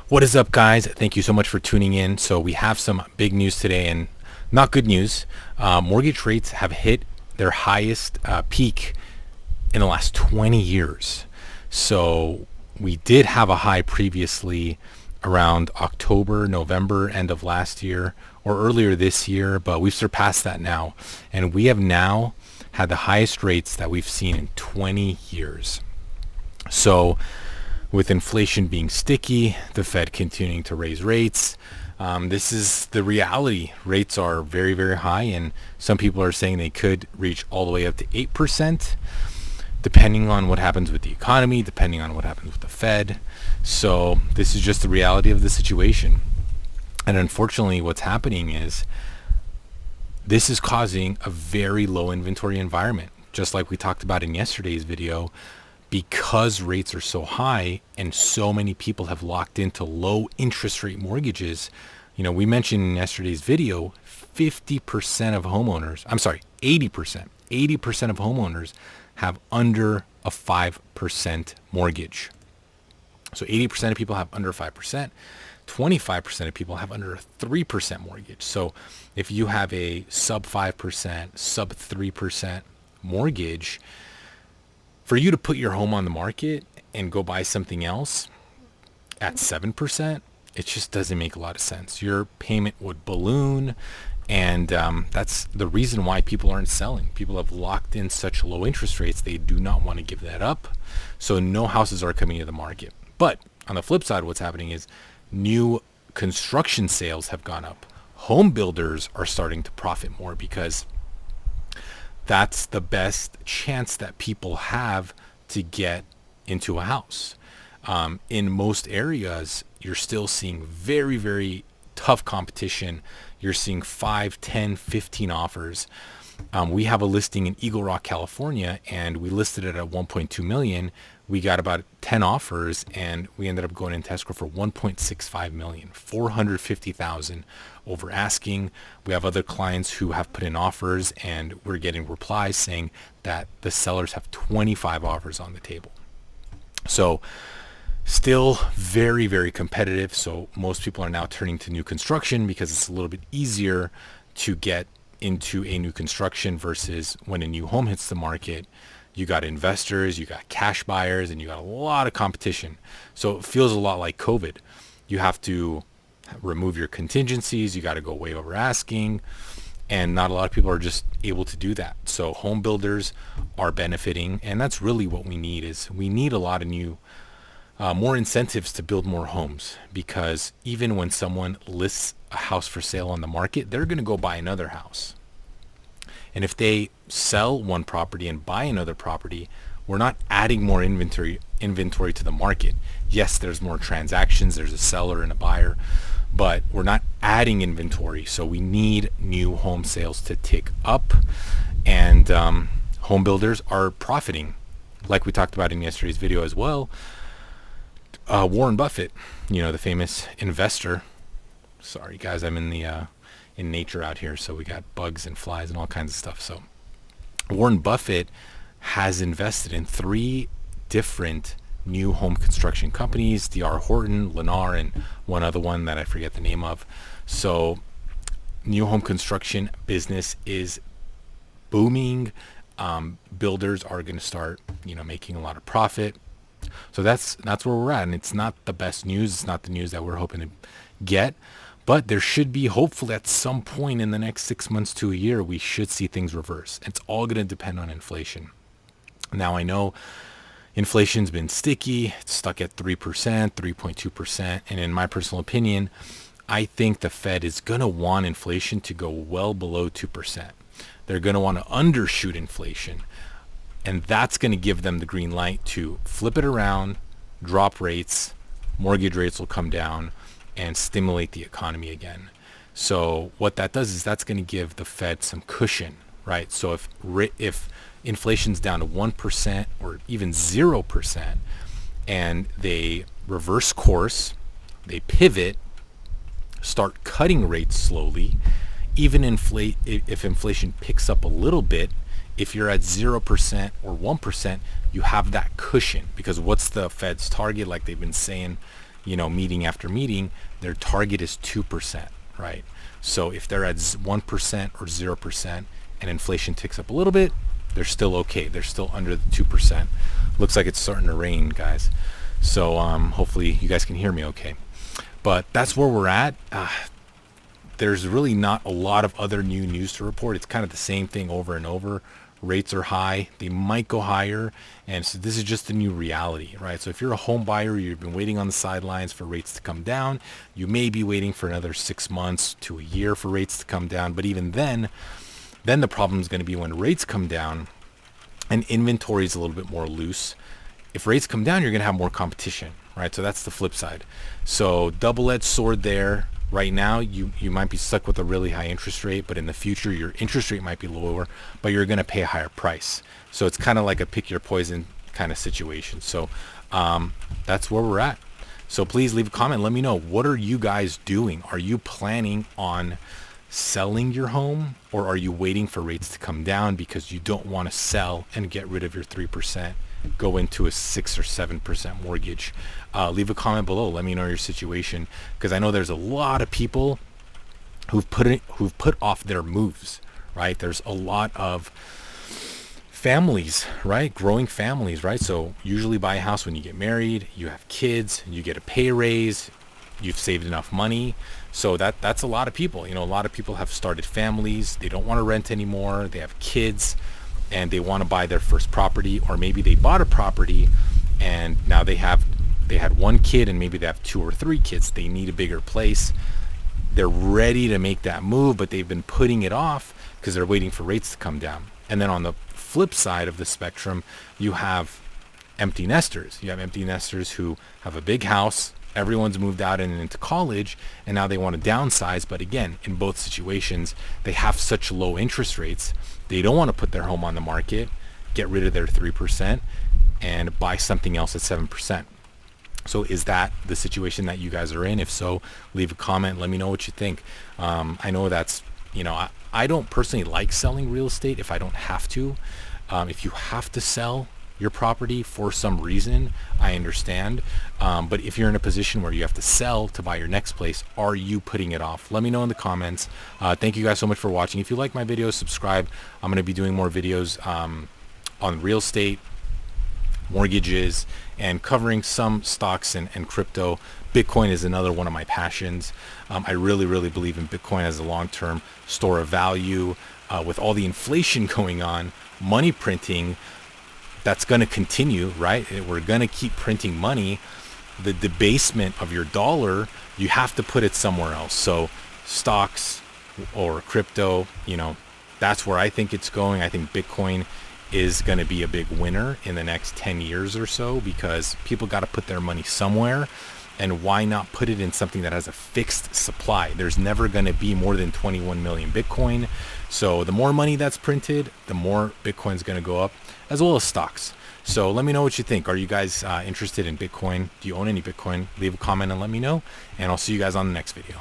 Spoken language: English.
What is up, guys? Thank you so much for tuning in. So we have some big news today, and not good news. Mortgage rates have hit their highest peak in the last 20 years. So we did have a high previously around October, November, end of last year or earlier this year, but we've surpassed that now. And we have now had the highest rates that we've seen in 20 years. So with inflation being sticky, the Fed continuing to raise rates, this is the reality. Rates are very, very high, and some people are saying they could reach all the way up to 8%, depending on what happens with the economy, depending on what happens with the Fed. So this is just the reality of the situation. And unfortunately, what's happening is this is causing a very low inventory environment, just like we talked about in yesterday's video. Because rates are so high and so many people have locked into low interest rate mortgages, we mentioned in yesterday's video, 80% of homeowners have under a 5% mortgage. So 80% of people have under 5%, 25% of people have under a 3% mortgage. So if you have a sub 5%, sub 3% mortgage, for you to put your home on the market and go buy something else at 7%, it just doesn't make a lot of sense. Your payment would balloon, and that's the reason why people aren't selling. People have locked in such low interest rates, they do not want to give that up. So no houses are coming to the market. But on the flip side, what's happening is new construction sales have gone up. Home builders are starting to profit more because that's the best chance that people have to get into a house. In most areas, you're still seeing very, very tough competition. You're seeing 5, 10, 15 offers. We have a listing in Eagle Rock, California, and we listed it at 1.2 million. We got about 10 offers, and we ended up going into escrow for 1.65 million, 450,000 over asking. We have other clients who have put in offers, and we're getting replies saying that the sellers have 25 offers on the table. So still very, very competitive. So most people are now turning to new construction because it's a little bit easier to get into a new construction versus when a new home hits the market. You got investors, you got cash buyers, and you got a lot of competition. So it feels a lot like COVID. You have to remove your contingencies. You got to go way over asking. And not a lot of people are just able to do that. So home builders are benefiting. And that's really what we need is we need a lot of new, more incentives to build more homes. Because even when someone lists a house for sale on the market, they're going to go buy another house. And if they sell one property and buy another property, we're not adding more inventory to the market. Yes, there's more transactions, there's a seller and a buyer, but we're not adding inventory. So we need new home sales to tick up, and home builders are profiting. Like we talked about in yesterday's video as well, Warren Buffett, the famous investor. Sorry guys, I'm in nature out here, so we got bugs and flies and all kinds of stuff. So Warren Buffett has invested in 3 different new home construction companies, D.R. Horton, Lennar, and one other one that I forget the name of. So new home construction business is booming. Builders are going to start, making a lot of profit. So that's where we're at, and it's not the best news. It's not the news that we're hoping to get. But there should be, hopefully, at some point in the next 6 months to a year, we should see things reverse. It's all going to depend on inflation. Now, I know inflation's been sticky. It's stuck at 3%, 3.2%. And in my personal opinion, I think the Fed is going to want inflation to go well below 2%. They're going to want to undershoot inflation. And that's going to give them the green light to flip it around, drop rates, mortgage rates will come down, and stimulate the economy again. So what that does is that's going to give the Fed some cushion, right? So if inflation's down to 1% or even 0%, and they reverse course, they pivot, start cutting rates slowly, even if inflation picks up a little bit, if you're at 0% or 1%, you have that cushion, because what's the Fed's target? Like they've been saying, meeting after meeting, their target is 2%, right? So if they're at 1% or 0% and inflation ticks up a little bit, they're still okay. They're still under the 2%. Looks like it's starting to rain, guys. So hopefully you guys can hear me okay. But that's where we're at. There's really not a lot of other new news to report. It's kind of the same thing over and over. Rates are high. They might go higher. And so this is just the new reality, right? So if you're a home buyer, you've been waiting on the sidelines for rates to come down. You may be waiting for another 6 months to a year for rates to come down. But even then the problem is going to be when rates come down and inventory is a little bit more loose. If rates come down, you're going to have more competition, right? So that's the flip side. So double-edged sword there. Right now, you might be stuck with a really high interest rate, but in the future, your interest rate might be lower, but you're going to pay a higher price. So it's kind of like a pick your poison kind of situation. So that's where we're at. So please leave a comment. Let me know, what are you guys doing? Are you planning on selling your home, or are you waiting for rates to come down because you don't want to sell and get rid of your 3%? Go into a 6 or 7% mortgage? Leave a comment below. Let me know your situation, because I know there's a lot of people who've put off their moves, right? There's a lot of families, right? Growing families, right? So usually buy a house when you get married, you have kids, you get a pay raise, you've saved enough money. So that's a lot of people. A lot of people have started families. They don't want to rent anymore. They have kids, and they want to buy their first property, or maybe they bought a property and now they had one kid and maybe they have 2 or 3 kids. They need a bigger place. They're ready to make that move, but they've been putting it off because they're waiting for rates to come down. And then on the flip side of the spectrum, you have empty nesters. You have empty nesters who have a big house. Everyone's moved out and into college, and now they want to downsize. But again, in both situations, they have such low interest rates. They don't want to put their home on the market, get rid of their 3%, and buy something else at 7%. So is that the situation that you guys are in? If so, leave a comment. Let me know what you think. I know that's, I don't personally like selling real estate if I don't have to. If you have to sell your property for some reason, I understand. But if you're in a position where you have to sell to buy your next place, are you putting it off? Let me know in the comments. Thank you guys so much for watching. If you like my videos, subscribe. I'm going to be doing more videos on real estate, mortgages, and covering some stocks and crypto. Bitcoin is another one of my passions. I really, really believe in Bitcoin as a long-term store of value. With all the inflation going on, money printing, that's going to continue, right? We're going to keep printing money. The debasement of your dollar, you have to put it somewhere else. So stocks or crypto, that's where I think it's going. I think Bitcoin is going to be a big winner in the next 10 years or so, because people got to put their money somewhere. And why not put it in something that has a fixed supply? There's never going to be more than 21 million Bitcoin. So the more money that's printed, the more Bitcoin's going to go up, as well as stocks. So let me know what you think. Are you guys interested in Bitcoin? Do you own any Bitcoin? Leave a comment and let me know. And I'll see you guys on the next video.